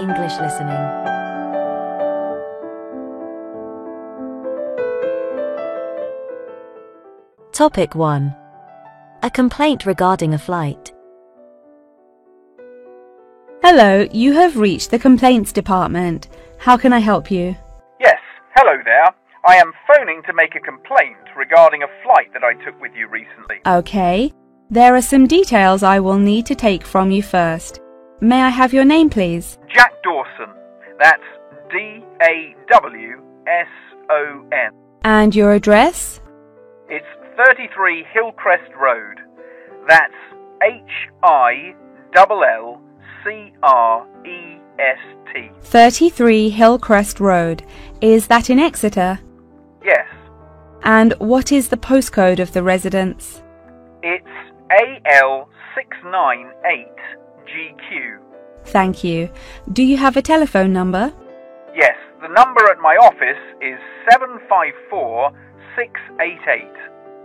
English listening. Topic 1. A complaint regarding a flight. Hello, you have reached the complaints department. How can I help you? Yes, hello there. I am phoning to make a complaint regarding a flight that I took with you recently. Okay. There are some details I will need to take from you first. May I have your name, please? Jack Dawson. That's D-A-W-S-O-N. And your address? It's 33 Hillcrest Road. That's Hillcrest. 33 Hillcrest Road. Is that in Exeter? Yes. And what is the postcode of the residence? It's AL698GQ. Thank you. Do you have a telephone number? Yes, the number at my office is 754688.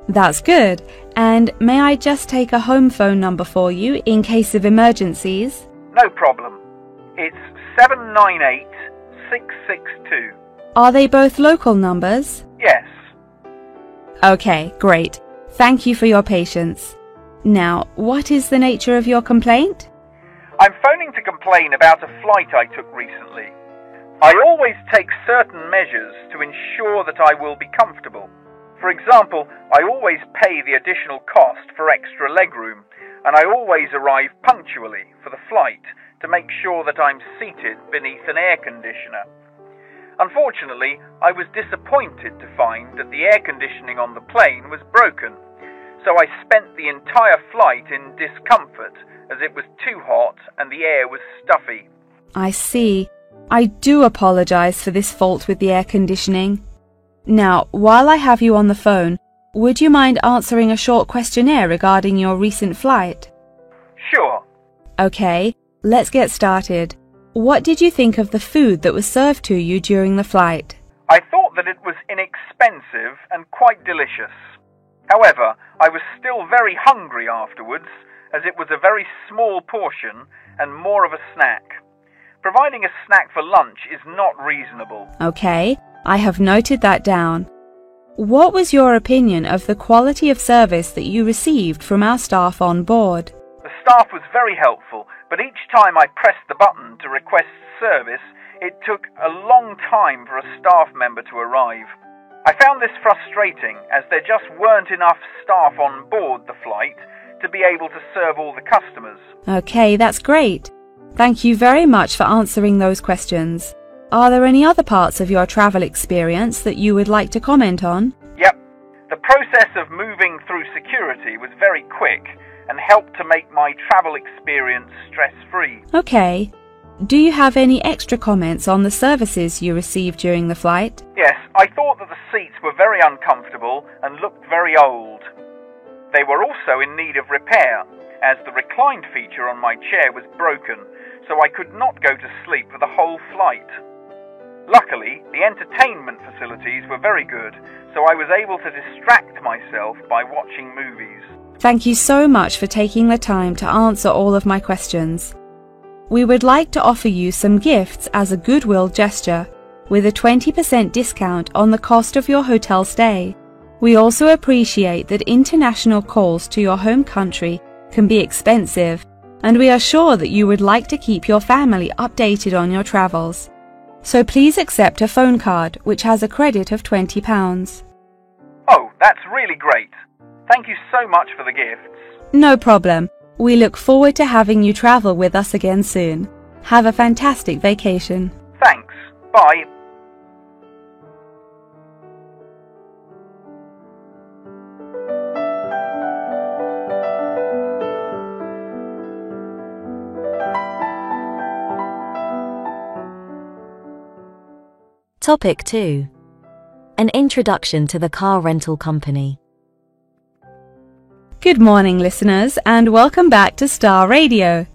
That's good. And may I just take a home phone number for you in case of emergencies? No problem. It's 798662. Are they both local numbers? Yes. Okay, great. Thank you for your patience. Now, what is the nature of your complaint? I'm phoning to complain about a flight I took recently. I always take certain measures to ensure that I will be comfortable. For example, I always pay the additional cost for extra legroom, and I always arrive punctually for the flight to make sure that I'm seated beneath an air conditioner. Unfortunately, I was disappointed to find that the air conditioning on the plane was broken, so I spent the entire flight in discomfort as it was too hot and the air was stuffy. I see. I do apologize for this fault with the air conditioning. Now, while I have you on the phone, would you mind answering a short questionnaire regarding your recent flight? Sure. Okay, let's get started. What did you think of the food that was served to you during the flight? I thought that it was inexpensive and quite delicious. However, I was still very hungry afterwards, as it was a very small portion and more of a snack. Providing a snack for lunch is not reasonable. Okay, I have noted that down. What was your opinion of the quality of service that you received from our staff on board? The staff was very helpful, but each time I pressed the button to request service, it took a long time for a staff member to arrive. I found this frustrating, as there just weren't enough staff on board the flight to be able to serve all the customers. Okay, that's great. Thank you very much for answering those questions. Are there any other parts of your travel experience that you would like to comment on? Yep. The process of moving through security was very quick and helped to make my travel experience stress-free. Okay. Do you have any extra comments on the services you received during the flight? Yes, I thought that the seats were very uncomfortable and looked very old. They were also in need of repair, as the reclined feature on my chair was broken, so I could not go to sleep for the whole flight. Luckily, the entertainment facilities were very good, so I was able to distract myself by watching movies. Thank you so much for taking the time to answer all of my questions. We would like to offer you some gifts as a goodwill gesture, with a 20% discount on the cost of your hotel stay. We also appreciate that international calls to your home country can be expensive, and we are sure that you would like to keep your family updated on your travels. So please accept a phone card which has a credit of £20. Oh, that's really great. Thank you so much for the gifts. No problem. We look forward to having you travel with us again soon. Have a fantastic vacation. Thanks. Bye. Topic 2. An introduction to the car rental company. Good morning, listeners, and welcome back to Star Radio.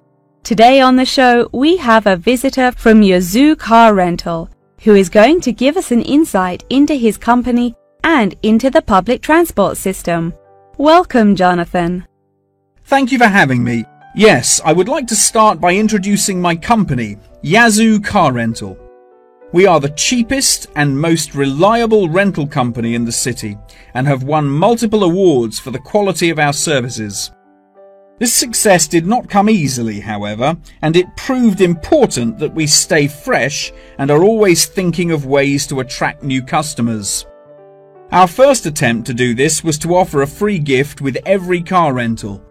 Today on the show, we have a visitor from Yazoo Car Rental, who is going to give us an insight into his company and into the public transport system. Welcome, Jonathan. Thank you for having me. Yes, I would like to start by introducing my company, Yazoo Car Rental. We are the cheapest and most reliable rental company in the city and have won multiple awards for the quality of our services. This success did not come easily, however, and it proved important that we stay fresh and are always thinking of ways to attract new customers. Our first attempt to do this was to offer a free gift with every car rental,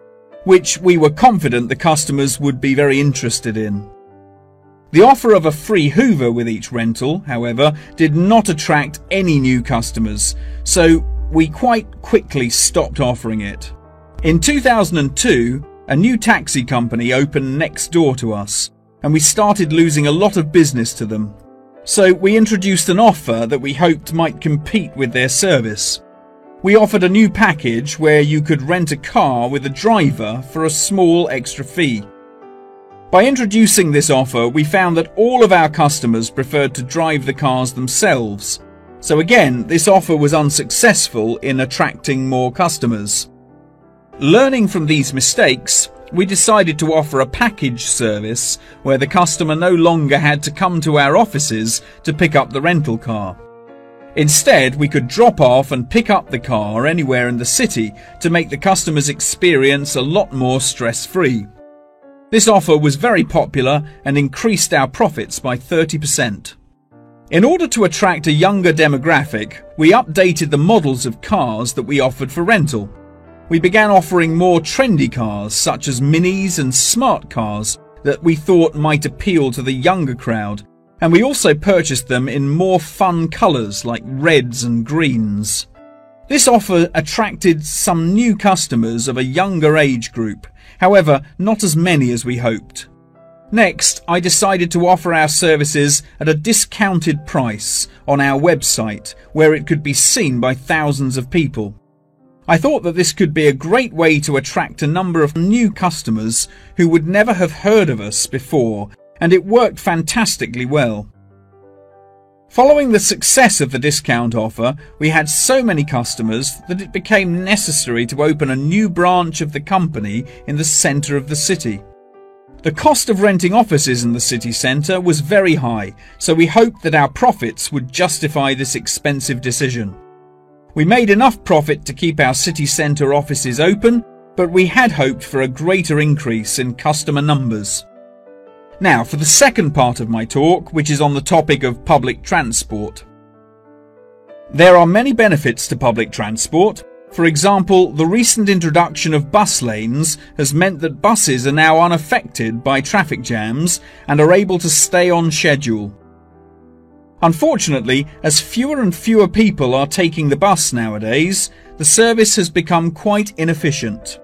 which we were confident the customers would be very interested in. The offer of a free Hoover with each rental, however, did not attract any new customers, so we quite quickly stopped offering it. In 2002, a new taxi company opened next door to us, and we started losing a lot of business to them. So we introduced an offer that we hoped might compete with their service. We offered a new package where you could rent a car with a driver for a small extra fee. By introducing this offer, we found that all of our customers preferred to drive the cars themselves. So again, this offer was unsuccessful in attracting more customers. Learning from these mistakes, we decided to offer a package service where the customer no longer had to come to our offices to pick up the rental car. Instead, we could drop off and pick up the car anywhere in the city to make the customer's experience a lot more stress-free. This offer was very popular and increased our profits by 30%. In order to attract a younger demographic, we updated the models of cars that we offered for rental. We began offering more trendy cars such as minis and smart cars that we thought might appeal to the younger crowd, and we also purchased them in more fun colours like reds and greens. This offer attracted some new customers of a younger age group, however not as many as we hoped. Next, I decided to offer our services at a discounted price on our website where it could be seen by thousands of people. I thought that this could be a great way to attract a number of new customers who would never have heard of us before, and it worked fantastically well. Following the success of the discount offer, we had so many customers that it became necessary to open a new branch of the company in the centre of the city. The cost of renting offices in the city centre was very high, so we hoped that our profits would justify this expensive decision. We made enough profit to keep our city centre offices open, but we had hoped for a greater increase in customer numbers. Now for the second part of my talk, which is on the topic of public transport. There are many benefits to public transport. For example, the recent introduction of bus lanes has meant that buses are now unaffected by traffic jams and are able to stay on schedule. Unfortunately, as fewer and fewer people are taking the bus nowadays, the service has become quite inefficient.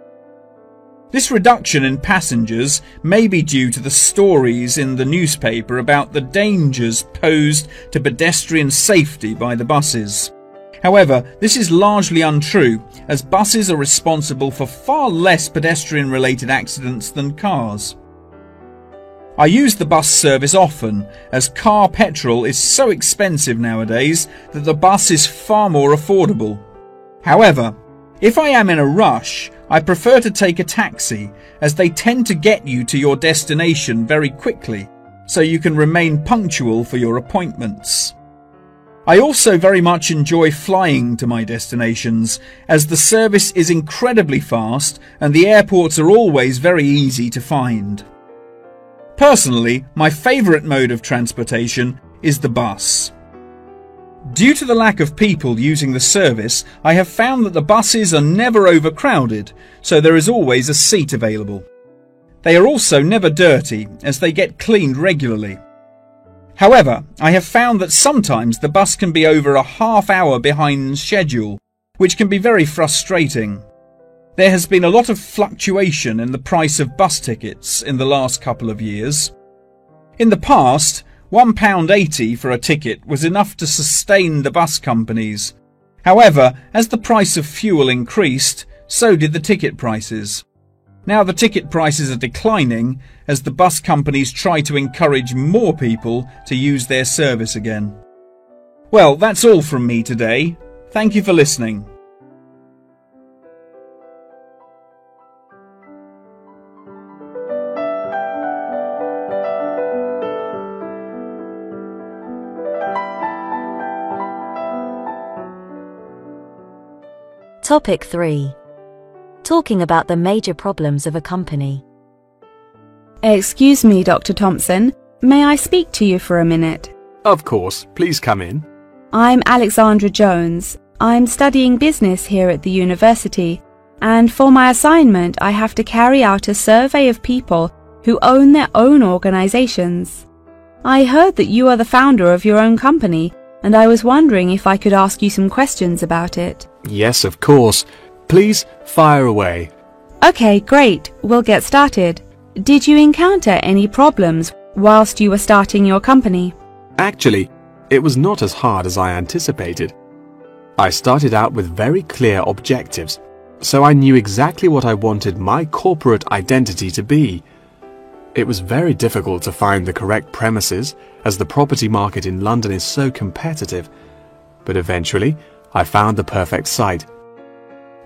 This reduction in passengers may be due to the stories in the newspaper about the dangers posed to pedestrian safety by the buses. However, this is largely untrue, as buses are responsible for far less pedestrian-related accidents than cars. I use the bus service often, as car petrol is so expensive nowadays that the bus is far more affordable. However, if I am in a rush, I prefer to take a taxi, as they tend to get you to your destination very quickly, so you can remain punctual for your appointments. I also very much enjoy flying to my destinations, as the service is incredibly fast and the airports are always very easy to find. Personally, my favourite mode of transportation is the bus. Due to the lack of people using the service, I have found that the buses are never overcrowded, so there is always a seat available. They are also never dirty, as they get cleaned regularly. However, I have found that sometimes the bus can be over a half hour behind schedule, which can be very frustrating. There has been a lot of fluctuation in the price of bus tickets in the last couple of years. In the past, £1.80 for a ticket was enough to sustain the bus companies. However, as the price of fuel increased, so did the ticket prices. Now the ticket prices are declining as the bus companies try to encourage more people to use their service again. Well, that's all from me today. Thank you for listening. Topic 3. Talking about the major problems of a company. Excuse me, Dr. Thompson. May I speak to you for a minute? Of course, please come in. I'm Alexandra Jones. I'm studying business here at the university, and for my assignment I have to carry out a survey of people who own their own organizations. I heard that you are the founder of your own company, and I was wondering if I could ask you some questions about it. Yes, of course. Please fire away. Okay, great. We'll get started. Did you encounter any problems whilst you were starting your company? Actually, it was not as hard as I anticipated. I started out with very clear objectives, so I knew exactly what I wanted my corporate identity to be. It was very difficult to find the correct premises, as the property market in London is so competitive, but eventually I found the perfect site.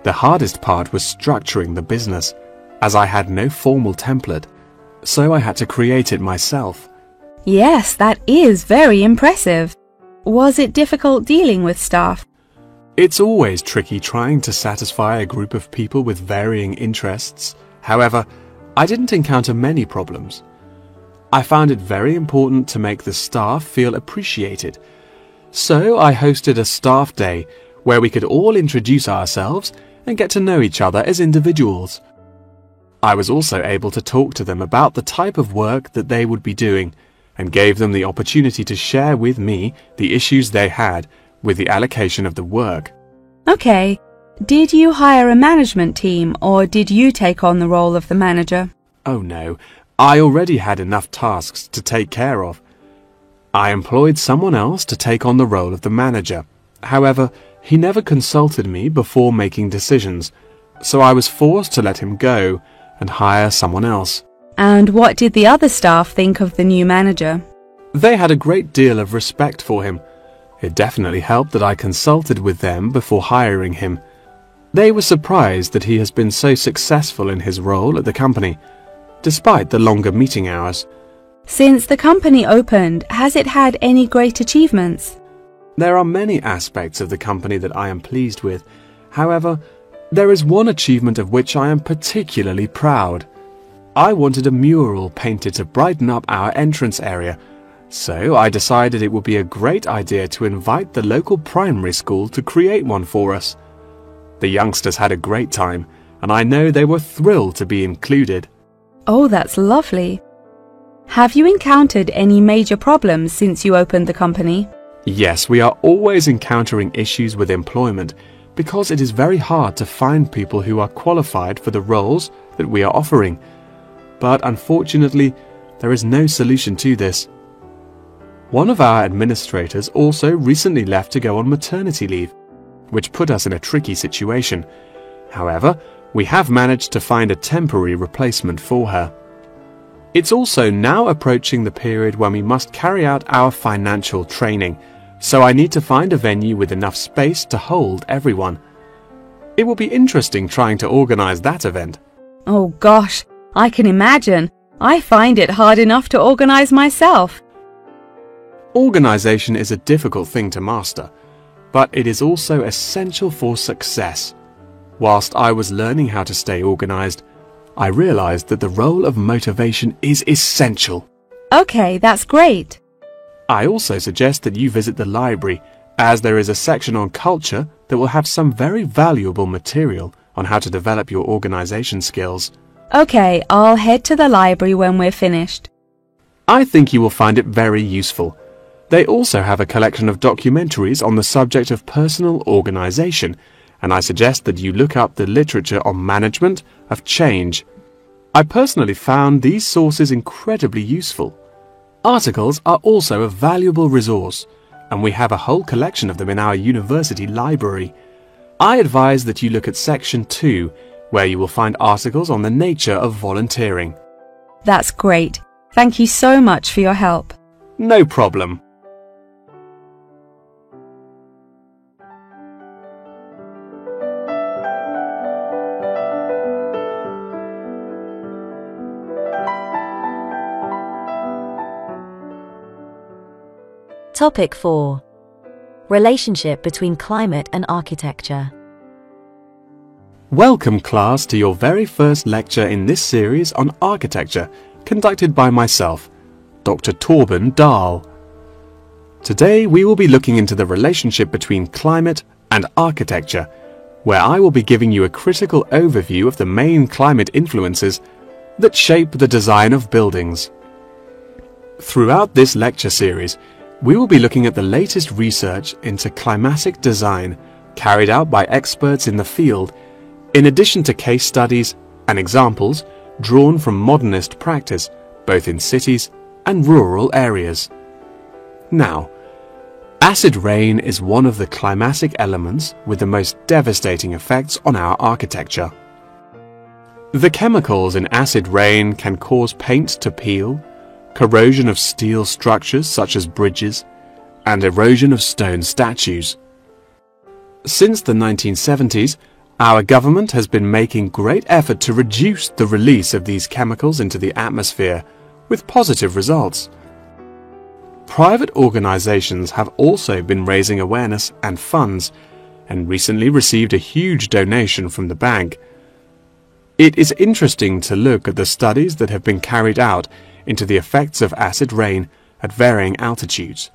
The hardest part was structuring the business, as I had no formal template, so I had to create it myself. Yes, that is very impressive. Was it difficult dealing with staff? It's always tricky trying to satisfy a group of people with varying interests. However, I didn't encounter many problems. I found it very important to make the staff feel appreciated. So I hosted a staff day where we could all introduce ourselves and get to know each other as individuals. I was also able to talk to them about the type of work that they would be doing and gave them the opportunity to share with me the issues they had with the allocation of the work. Okay. Did you hire a management team, or did you take on the role of the manager? Oh no, I already had enough tasks to take care of. I employed someone else to take on the role of the manager. However, he never consulted me before making decisions, so I was forced to let him go and hire someone else. And what did the other staff think of the new manager? They had a great deal of respect for him. It definitely helped that I consulted with them before hiring him. They were surprised that he has been so successful in his role at the company, despite the longer meeting hours. Since the company opened, has it had any great achievements? There are many aspects of the company that I am pleased with. However, there is one achievement of which I am particularly proud. I wanted a mural painted to brighten up our entrance area, so I decided it would be a great idea to invite the local primary school to create one for us. The youngsters had a great time, and I know they were thrilled to be included. Oh, that's lovely. Have you encountered any major problems since you opened the company? Yes, we are always encountering issues with employment because it is very hard to find people who are qualified for the roles that we are offering. But unfortunately, there is no solution to this. One of our administrators also recently left to go on maternity leave, which put us in a tricky situation. However, we have managed to find a temporary replacement for her. It's also now approaching the period when we must carry out our financial training, so I need to find a venue with enough space to hold everyone. It will be interesting trying to organize that event. Oh gosh, I can imagine. I find it hard enough to organize myself. Organization is a difficult thing to master, but it is also essential for success. Whilst I was learning how to stay organized, I realized that the role of motivation is essential. Okay, that's great. I also suggest that you visit the library, as there is a section on culture that will have some very valuable material on how to develop your organization skills. Okay, I'll head to the library when we're finished. I think you will find it very useful. They also have a collection of documentaries on the subject of personal organization, and I suggest that you look up the literature on management of change. I personally found these sources incredibly useful. Articles are also a valuable resource, and we have a whole collection of them in our university library. I advise that you look at section 2, where you will find articles on the nature of volunteering. That's great. Thank you so much for your help. No problem. Topic 4. Relationship between climate and architecture. Welcome class to your very first lecture in this series on architecture, conducted by myself, Dr. Torben Dahl. Today we will be looking into the relationship between climate and architecture, where I will be giving you a critical overview of the main climate influences that shape the design of buildings. Throughout this lecture series, we will be looking at the latest research into climatic design carried out by experts in the field, in addition to case studies and examples drawn from modernist practice, both in cities and rural areas. Now, acid rain is one of the climatic elements with the most devastating effects on our architecture. The chemicals in acid rain can cause paint to peel, corrosion of steel structures such as bridges, and erosion of stone statues. Since the 1970s, our government has been making great effort to reduce the release of these chemicals into the atmosphere, with positive results. Private organizations have also been raising awareness and funds, and recently received a huge donation from the bank. It is interesting to look at the studies that have been carried out into the effects of acid rain at varying altitudes.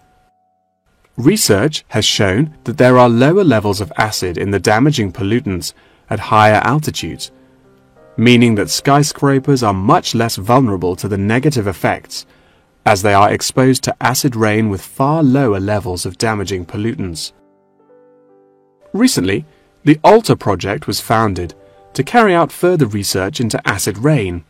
Research has shown that there are lower levels of acid in the damaging pollutants at higher altitudes, meaning that skyscrapers are much less vulnerable to the negative effects, as they are exposed to acid rain with far lower levels of damaging pollutants. Recently, the ALTA project was founded to carry out further research into acid rain.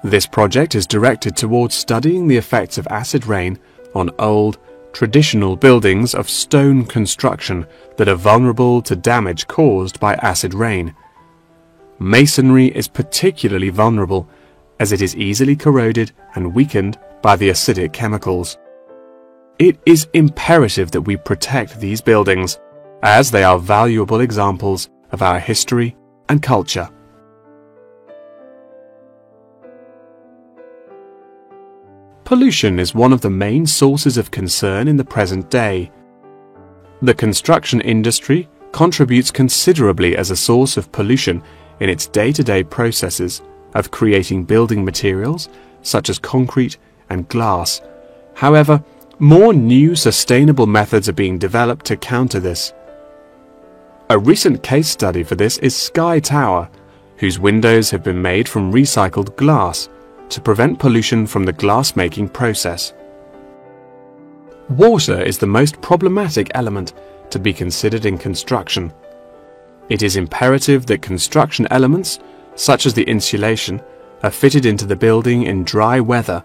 This project is directed towards studying the effects of acid rain on old, traditional buildings of stone construction that are vulnerable to damage caused by acid rain. Masonry is particularly vulnerable as it is easily corroded and weakened by the acidic chemicals. It is imperative that we protect these buildings, as they are valuable examples of our history and culture. Pollution is one of the main sources of concern in the present day. The construction industry contributes considerably as a source of pollution in its day-to-day processes of creating building materials such as concrete and glass. However, more new sustainable methods are being developed to counter this. A recent case study for this is Sky Tower, whose windows have been made from recycled glass to prevent pollution from the glass-making process. Water is the most problematic element to be considered in construction. It is imperative that construction elements, such as the insulation, are fitted into the building in dry weather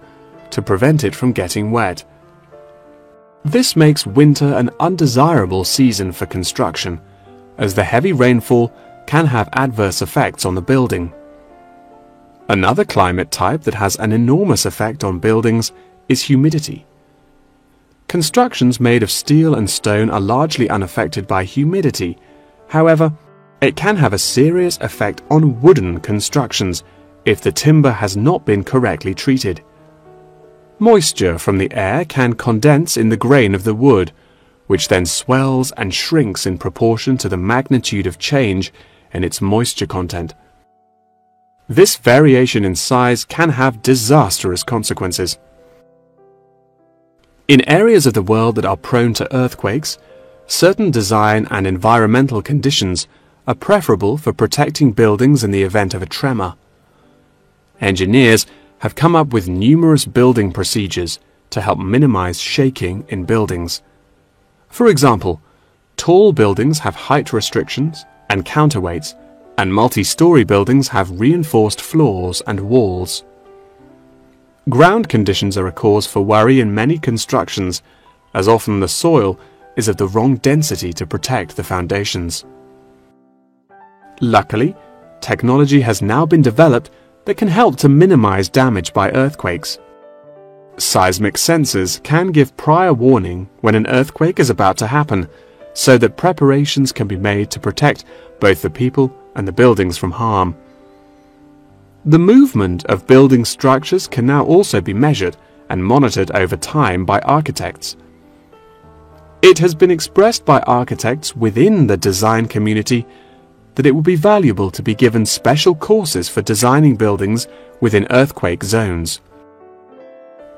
to prevent it from getting wet. This makes winter an undesirable season for construction, as the heavy rainfall can have adverse effects on the building. Another climate type that has an enormous effect on buildings is humidity. Constructions made of steel and stone are largely unaffected by humidity. However, it can have a serious effect on wooden constructions if the timber has not been correctly treated. Moisture from the air can condense in the grain of the wood, which then swells and shrinks in proportion to the magnitude of change in its moisture content. This variation in size can have disastrous consequences. In areas of the world that are prone to earthquakes, certain design and environmental conditions are preferable for protecting buildings in the event of a tremor. Engineers have come up with numerous building procedures to help minimize shaking in buildings. For example, tall buildings have height restrictions and counterweights, and multi-story buildings have reinforced floors and walls. Ground conditions are a cause for worry in many constructions, as often the soil is of the wrong density to protect the foundations. Luckily, technology has now been developed that can help to minimize damage by earthquakes. Seismic sensors can give prior warning when an earthquake is about to happen, so that preparations can be made to protect both the people and the buildings from harm. The movement of building structures can now also be measured and monitored over time by architects. It has been expressed by architects within the design community that it would be valuable to be given special courses for designing buildings within earthquake zones.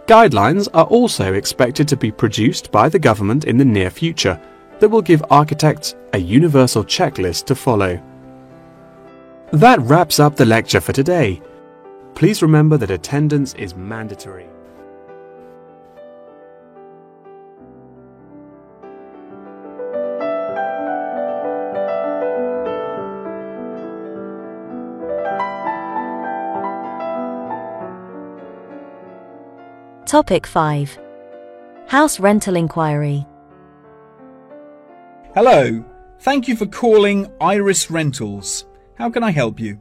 Guidelines are also expected to be produced by the government in the near future that will give architects a universal checklist to follow. That wraps up the lecture for today. Please remember that attendance is mandatory. Topic 5. House rental inquiry. Hello. Thank you for calling Iris Rentals. How can I help you?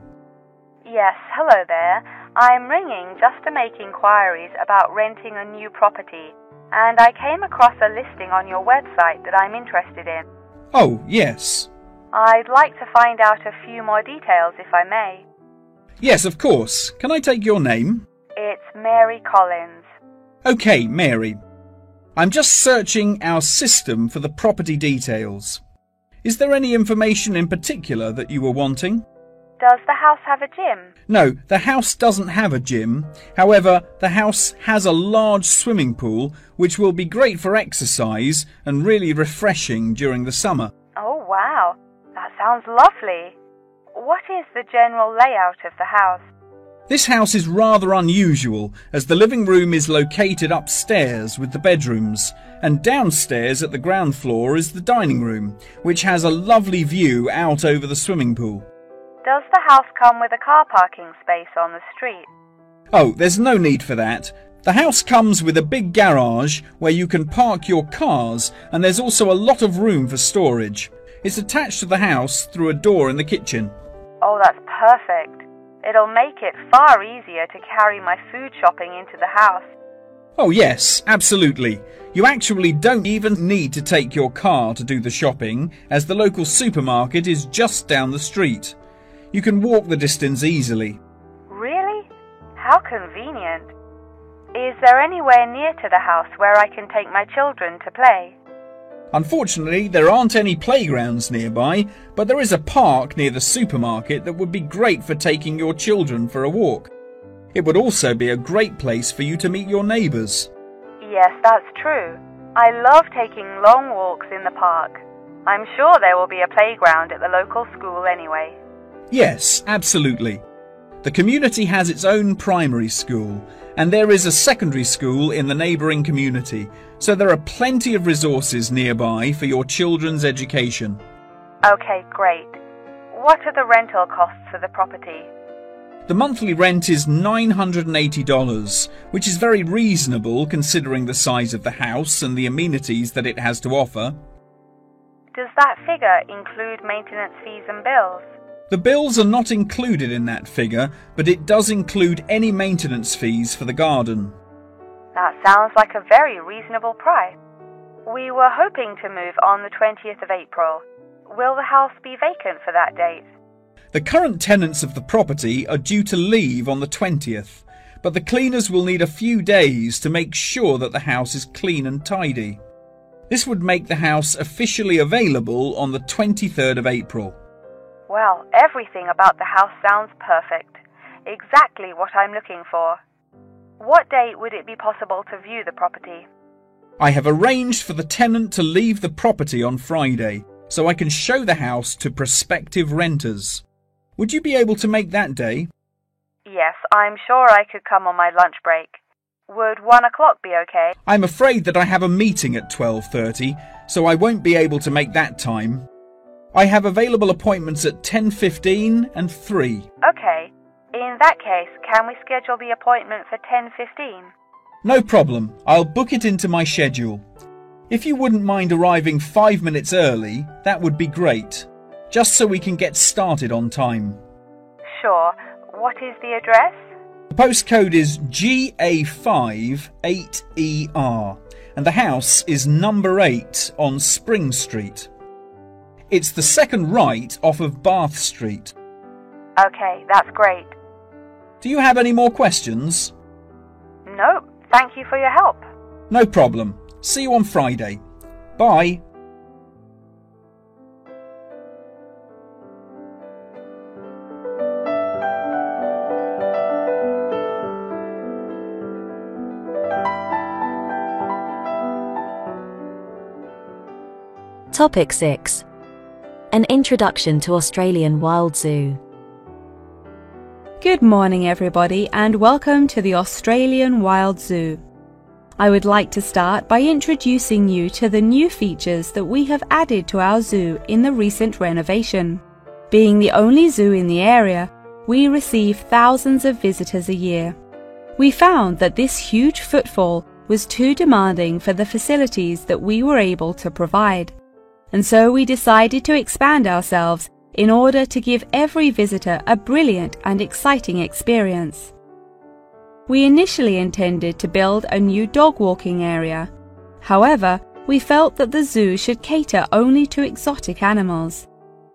Yes, hello there. I'm ringing just to make inquiries about renting a new property, and I came across a listing on your website that I'm interested in. Oh, yes. I'd like to find out a few more details if I may. Yes, of course. Can I take your name? It's Mary Collins. Okay, Mary. I'm just searching our system for the property details. Is there any information in particular that you were wanting? Does the house have a gym? No, the house doesn't have a gym. However, the house has a large swimming pool, which will be great for exercise and really refreshing during the summer. Oh, wow. That sounds lovely. What is the general layout of the house? This house is rather unusual, as the living room is located upstairs with the bedrooms, and downstairs at the ground floor is the dining room, which has a lovely view out over the swimming pool. Does the house come with a car parking space on the street? Oh, there's no need for that. The house comes with a big garage where you can park your cars, and there's also a lot of room for storage. It's attached to the house through a door in the kitchen. Oh, that's perfect. It'll make it far easier to carry my food shopping into the house. Oh yes, absolutely. You actually don't even need to take your car to do the shopping, as the local supermarket is just down the street. You can walk the distance easily. Really? How convenient. Is there anywhere near to the house where I can take my children to play? Unfortunately, there aren't any playgrounds nearby, but there is a park near the supermarket that would be great for taking your children for a walk. It would also be a great place for you to meet your neighbours. Yes, that's true. I love taking long walks in the park. I'm sure there will be a playground at the local school anyway. Yes, absolutely. The community has its own primary school, and there is a secondary school in the neighbouring community, so there are plenty of resources nearby for your children's education. Okay, great. What are the rental costs for the property? The monthly rent is $980, which is very reasonable considering the size of the house and the amenities that it has to offer. Does that figure include maintenance fees and bills? The bills are not included in that figure, but it does include any maintenance fees for the garden. That sounds like a very reasonable price. We were hoping to move on the 20th of April. Will the house be vacant for that date? The current tenants of the property are due to leave on the 20th, but the cleaners will need a few days to make sure that the house is clean and tidy. This would make the house officially available on the 23rd of April. Well, everything about the house sounds perfect. Exactly what I'm looking for. What date would it be possible to view the property? I have arranged for the tenant to leave the property on Friday, so I can show the house to prospective renters. Would you be able to make that day? Yes, I'm sure I could come on my lunch break. Would 1 o'clock be okay? I'm afraid that I have a meeting at 12:30, so I won't be able to make that time. I have available appointments at 10:15 and 3. Okay. In that case, can we schedule the appointment for 10:15? No problem. I'll book it into my schedule. If you wouldn't mind arriving 5 minutes early, that would be great, just so we can get started on time. Sure. What is the address? The postcode is GA5 8ER, and the house is number 8 on Spring Street. It's the second right off of Bath Street. Okay, that's great. Do you have any more questions? No, thank you for your help. No problem. See you on Friday. Bye. Topic 6. An introduction to Australian Wild Zoo. Good morning, everybody, and welcome to the Australian Wild Zoo. I would like to start by introducing you to the new features that we have added to our zoo in the recent renovation. Being the only zoo in the area, we receive thousands of visitors a year. We found that this huge footfall was too demanding for the facilities that we were able to provide, and so we decided to expand ourselves in order to give every visitor a brilliant and exciting experience. We initially intended to build a new dog walking area. However, we felt that the zoo should cater only to exotic animals.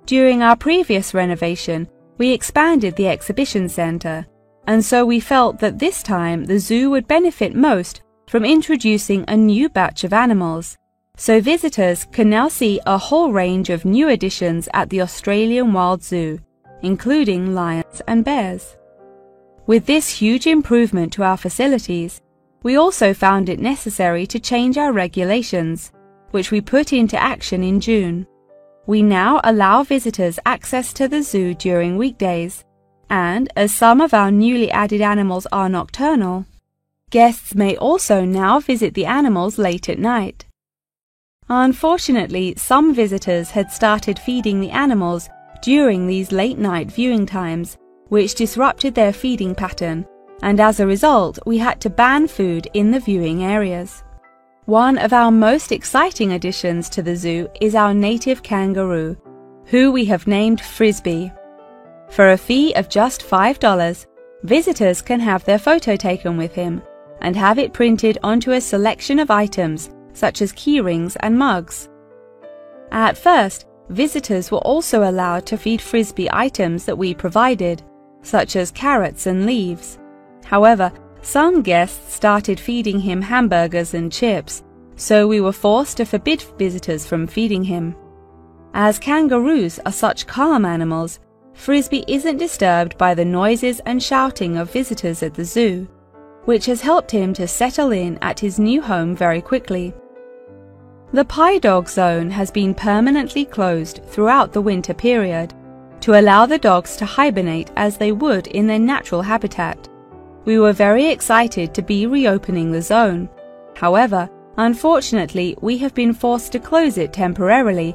During our previous renovation, we expanded the exhibition center, and so we felt that this time the zoo would benefit most from introducing a new batch of animals, so visitors can now see a whole range of new additions at the Australian Wild Zoo, including lions and bears. With this huge improvement to our facilities, we also found it necessary to change our regulations, which we put into action in June. We now allow visitors access to the zoo during weekdays, and as some of our newly added animals are nocturnal, guests may also now visit the animals late at night. Unfortunately, some visitors had started feeding the animals during these late-night viewing times, which disrupted their feeding pattern, and as a result, we had to ban food in the viewing areas. One of our most exciting additions to the zoo is our native kangaroo, who we have named Frisbee. For a fee of just $5, visitors can have their photo taken with him and have it printed onto a selection of items such as keyrings and mugs. At first, visitors were also allowed to feed Frisbee items that we provided, such as carrots and leaves. However, some guests started feeding him hamburgers and chips, so we were forced to forbid visitors from feeding him. As kangaroos are such calm animals, Frisbee isn't disturbed by the noises and shouting of visitors at the zoo, which has helped him to settle in at his new home very quickly. The Pie Dog Zone has been permanently closed throughout the winter period, to allow the dogs to hibernate as they would in their natural habitat. We were very excited to be reopening the zone. However, unfortunately, we have been forced to close it temporarily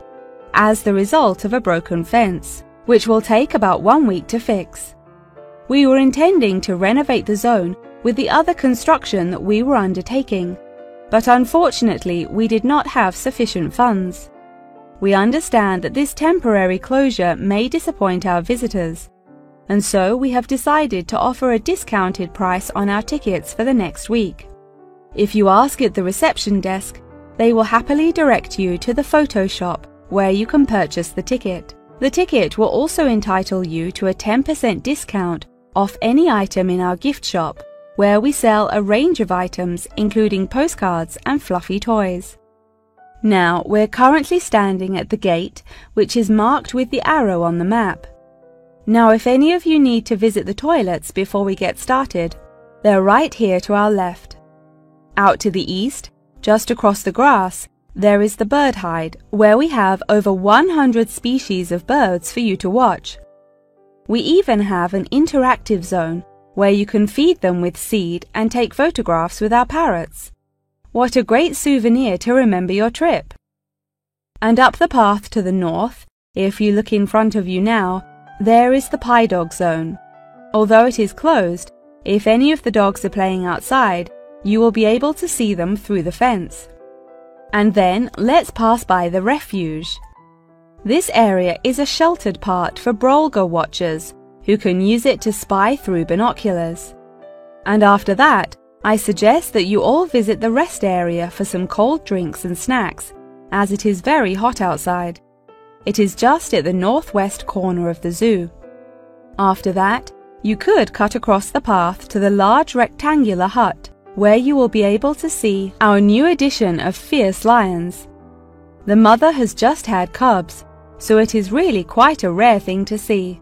as the result of a broken fence, which will take about 1 week to fix. We were intending to renovate the zone with the other construction that we were undertaking, but unfortunately, we did not have sufficient funds. We understand that this temporary closure may disappoint our visitors, and so we have decided to offer a discounted price on our tickets for the next week. If you ask at the reception desk, they will happily direct you to the photo shop where you can purchase the ticket. The ticket will also entitle you to a 10% discount off any item in our gift shop, where we sell a range of items including postcards and fluffy toys. Now, we're currently standing at the gate, which is marked with the arrow on the map. Now, if any of you need to visit the toilets before we get started, they're right here to our left. Out to the east, just across the grass, there is the bird hide, where we have over 100 species of birds for you to watch. We even have an interactive zone, where you can feed them with seed and take photographs with our parrots. What a great souvenir to remember your trip! And up the path to the north, if you look in front of you now, there is the Pie Dog Zone. Although it is closed, if any of the dogs are playing outside, you will be able to see them through the fence. And then let's pass by the refuge. This area is a sheltered part for Brolga watchers, who can use it to spy through binoculars. And after that, I suggest that you all visit the rest area for some cold drinks and snacks, as it is very hot outside. It is just at the northwest corner of the zoo. After that, you could cut across the path to the large rectangular hut, where you will be able to see our new addition of fierce lions. The mother has just had cubs, so it is really quite a rare thing to see.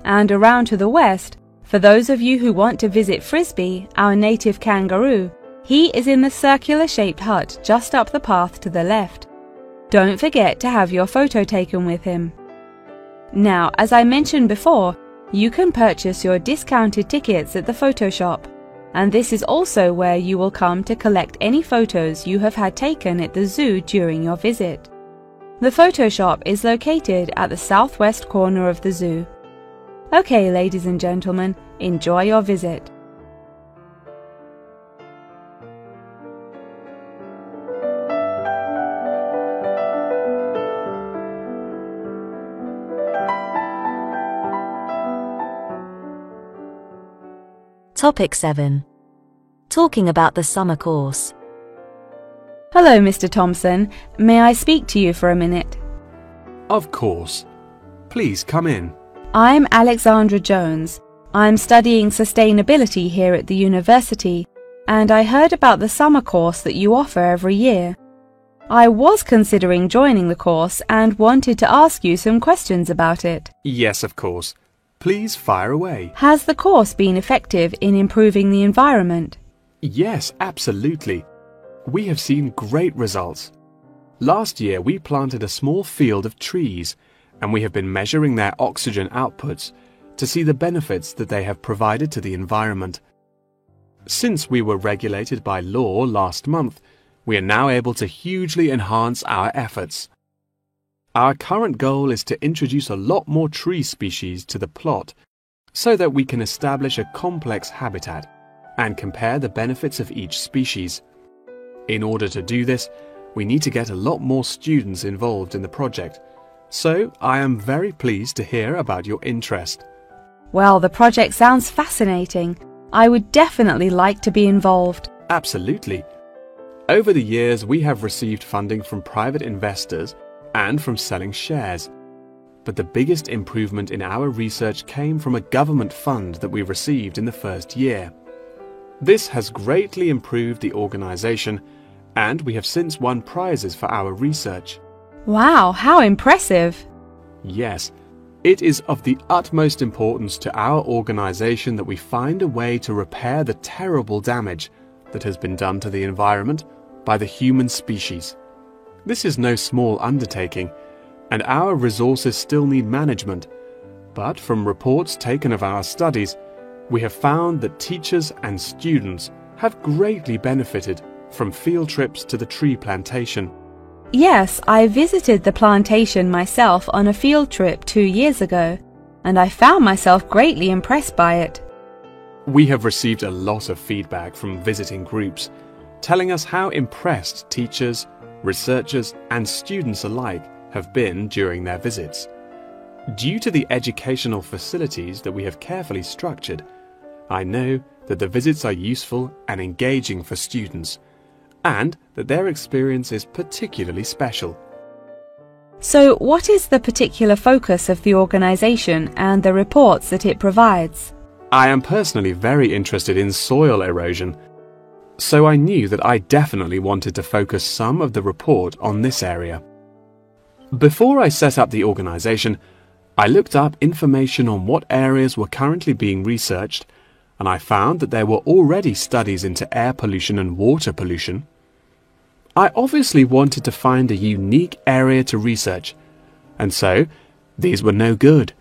And around to the west, for those of you who want to visit Frisbee, our native kangaroo, he is in the circular-shaped hut just up the path to the left. Don't forget to have your photo taken with him. Now, as I mentioned before, you can purchase your discounted tickets at the photo shop, and this is also where you will come to collect any photos you have had taken at the zoo during your visit. The photo shop is located at the southwest corner of the zoo. Okay, ladies and gentlemen, enjoy your visit. Topic 7. Talking about the summer course. Hello, Mr. Thompson. May I speak to you for a minute? Of course. Please come in. I'm Alexandra Jones. I'm studying sustainability here at the university, and I heard about the summer course that you offer every year. I was considering joining the course and wanted to ask you some questions about it. Yes, of course. Please fire away. Has the course been effective in improving the environment? Yes, absolutely. We have seen great results. Last year we planted a small field of trees, and we have been measuring their oxygen outputs to see the benefits that they have provided to the environment. Since we were regulated by law last month, we are now able to hugely enhance our efforts. Our current goal is to introduce a lot more tree species to the plot so that we can establish a complex habitat and compare the benefits of each species. In order to do this, we need to get a lot more students involved in the project. So I am very pleased to hear about your interest. Well, the project sounds fascinating. I would definitely like to be involved. Absolutely. Over the years, we have received funding from private investors and from selling shares. But the biggest improvement in our research came from a government fund that we received in the first year. This has greatly improved the organization, and we have since won prizes for our research. Wow, how impressive! Yes, it is of the utmost importance to our organization that we find a way to repair the terrible damage that has been done to the environment by the human species. This is no small undertaking, and our resources still need management. But from reports taken of our studies, we have found that teachers and students have greatly benefited from field trips to the tree plantation. Yes, I visited the plantation myself on a field trip 2 years ago, and I found myself greatly impressed by it. We have received a lot of feedback from visiting groups, telling us how impressed teachers, researchers, and students alike have been during their visits. Due to the educational facilities that we have carefully structured, I know that the visits are useful and engaging for students, and that their experience is particularly special. So, what is the particular focus of the organization and the reports that it provides? I am personally very interested in soil erosion, so I knew that I definitely wanted to focus some of the report on this area. Before I set up the organization, I looked up information on what areas were currently being researched, and I found that there were already studies into air pollution and water pollution. I obviously wanted to find a unique area to research, and so these were no good.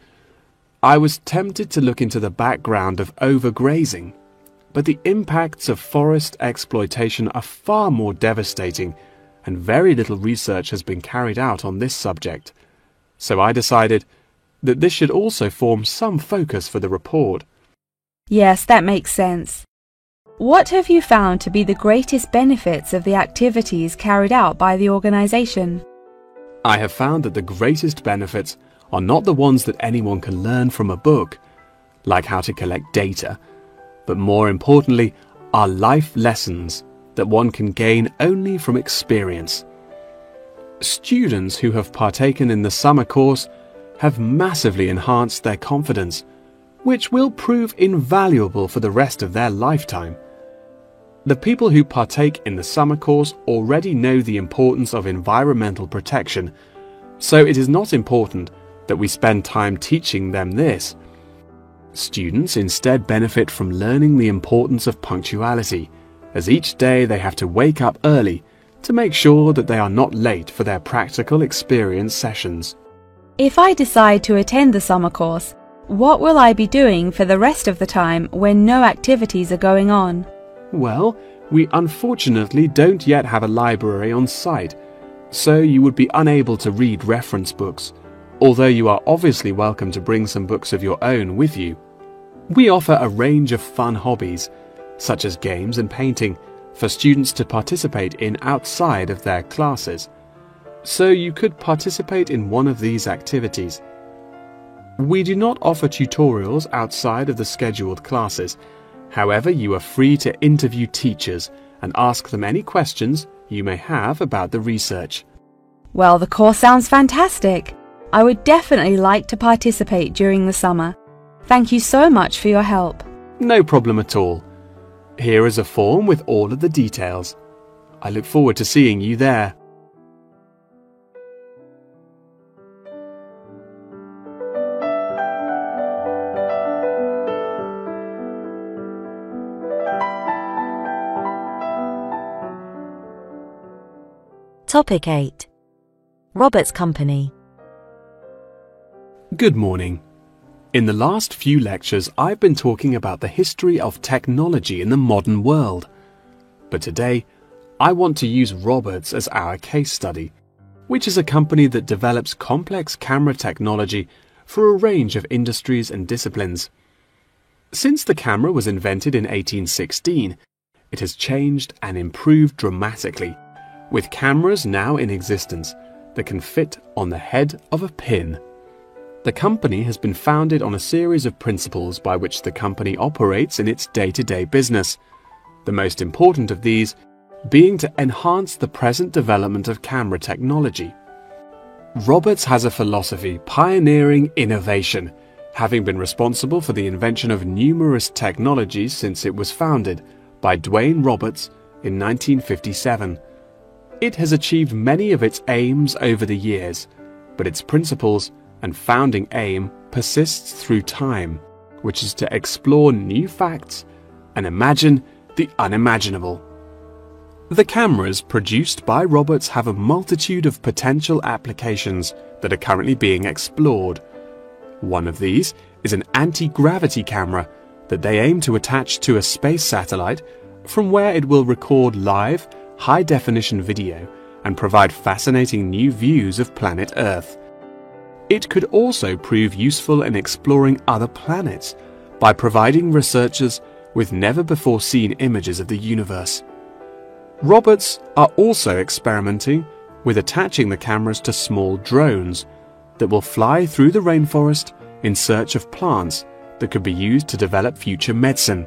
I was tempted to look into the background of overgrazing, but the impacts of forest exploitation are far more devastating, and very little research has been carried out on this subject. So I decided that this should also form some focus for the report. Yes, that makes sense. What have you found to be the greatest benefits of the activities carried out by the organization? I have found that the greatest benefits are not the ones that anyone can learn from a book, like how to collect data, but more importantly are life lessons that one can gain only from experience. Students who have partaken in the summer course have massively enhanced their confidence, which will prove invaluable for the rest of their lifetime. The people who partake in the summer course already know the importance of environmental protection, so it is not important that we spend time teaching them this. Students instead benefit from learning the importance of punctuality, as each day they have to wake up early to make sure that they are not late for their practical experience sessions. If I decide to attend the summer course, what will I be doing for the rest of the time when no activities are going on? Well, we unfortunately don't yet have a library on site, so you would be unable to read reference books, although you are obviously welcome to bring some books of your own with you. We offer a range of fun hobbies, such as games and painting, for students to participate in outside of their classes, so you could participate in one of these activities. We do not offer tutorials outside of the scheduled classes. However, you are free to interview teachers and ask them any questions you may have about the research. Well, the course sounds fantastic. I would definitely like to participate during the summer. Thank you so much for your help. No problem at all. Here is a form with all of the details. I look forward to seeing you there. Topic 8. Robert's Company. Good morning. In the last few lectures, I've been talking about the history of technology in the modern world. But today, I want to use Roberts as our case study, which is a company that develops complex camera technology for a range of industries and disciplines. Since the camera was invented in 1816, it has changed and improved dramatically, with cameras now in existence that can fit on the head of a pin. The company has been founded on a series of principles by which the company operates in its day-to-day business, the most important of these being to enhance the present development of camera technology. Roberts has a philosophy pioneering innovation, having been responsible for the invention of numerous technologies since it was founded by Dwayne Roberts in 1957. It has achieved many of its aims over the years, but its principles and founding aim persists through time, which is to explore new facts and imagine the unimaginable. The cameras produced by Roberts have a multitude of potential applications that are currently being explored. One of these is an anti-gravity camera that they aim to attach to a space satellite, from where it will record live, high-definition video and provide fascinating new views of planet Earth. It could also prove useful in exploring other planets by providing researchers with never-before-seen images of the universe. Roberts are also experimenting with attaching the cameras to small drones that will fly through the rainforest in search of plants that could be used to develop future medicine.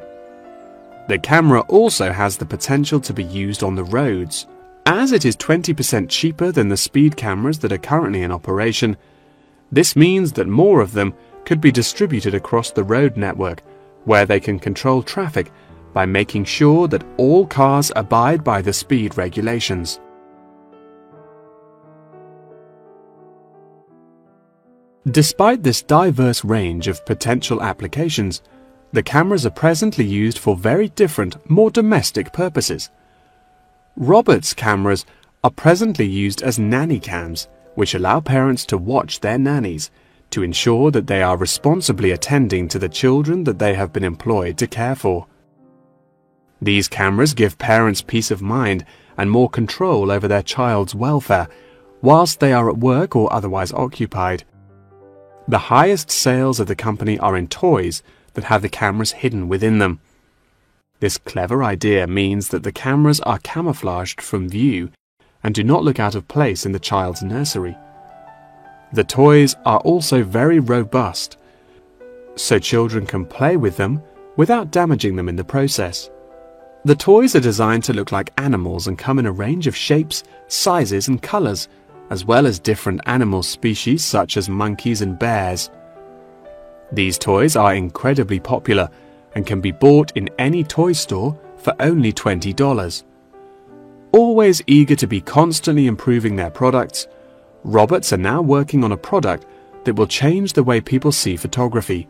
The camera also has the potential to be used on the roads. As it is 20% cheaper than the speed cameras that are currently in operation, this means that more of them could be distributed across the road network, where they can control traffic by making sure that all cars abide by the speed regulations. Despite this diverse range of potential applications, the cameras are presently used for very different, more domestic purposes. Roberts cameras are presently used as nanny cams, which allow parents to watch their nannies to ensure that they are responsibly attending to the children that they have been employed to care for. These cameras give parents peace of mind and more control over their child's welfare whilst they are at work or otherwise occupied. The highest sales of the company are in toys that have the cameras hidden within them. This clever idea means that the cameras are camouflaged from view and do not look out of place in the child's nursery. The toys are also very robust, so children can play with them without damaging them in the process. The toys are designed to look like animals and come in a range of shapes, sizes and colors, as well as different animal species such as monkeys and bears. These toys are incredibly popular and can be bought in any toy store for only $20. Always eager to be constantly improving their products, Roberts are now working on a product that will change the way people see photography.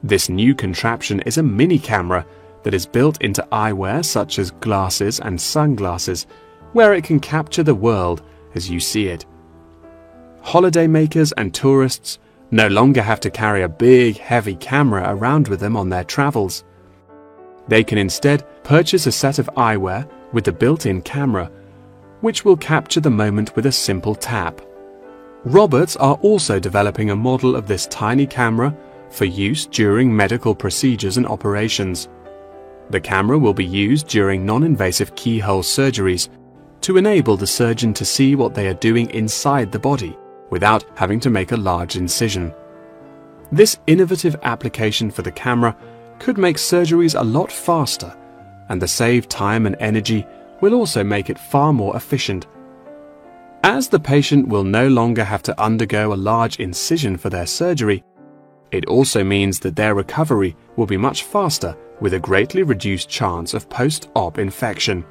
This new contraption is a mini camera that is built into eyewear such as glasses and sunglasses where it can capture the world as you see it. Holidaymakers and tourists no longer have to carry a big, heavy camera around with them on their travels. They can instead purchase a set of eyewear with the built-in camera, which will capture the moment with a simple tap. Roberts are also developing a model of this tiny camera for use during medical procedures and operations. The camera will be used during non-invasive keyhole surgeries to enable the surgeon to see what they are doing inside the body without having to make a large incision. This innovative application for the camera could make surgeries a lot faster, and the saved time and energy will also make it far more efficient. As the patient will no longer have to undergo a large incision for their surgery, it also means that their recovery will be much faster with a greatly reduced chance of post-op infection.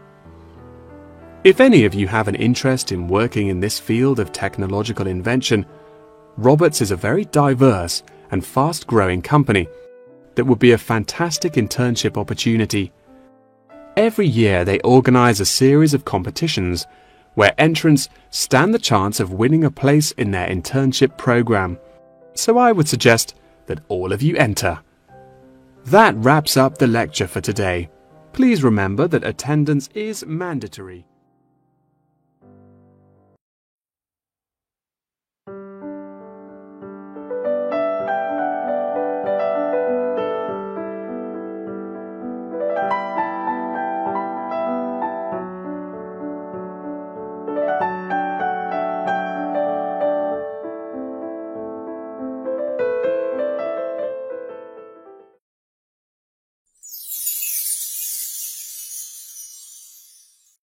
If any of you have an interest in working in this field of technological invention, Roberts is a very diverse and fast-growing company that would be a fantastic internship opportunity. Every year they organize a series of competitions where entrants stand the chance of winning a place in their internship program. So I would suggest that all of you enter. That wraps up the lecture for today. Please remember that attendance is mandatory.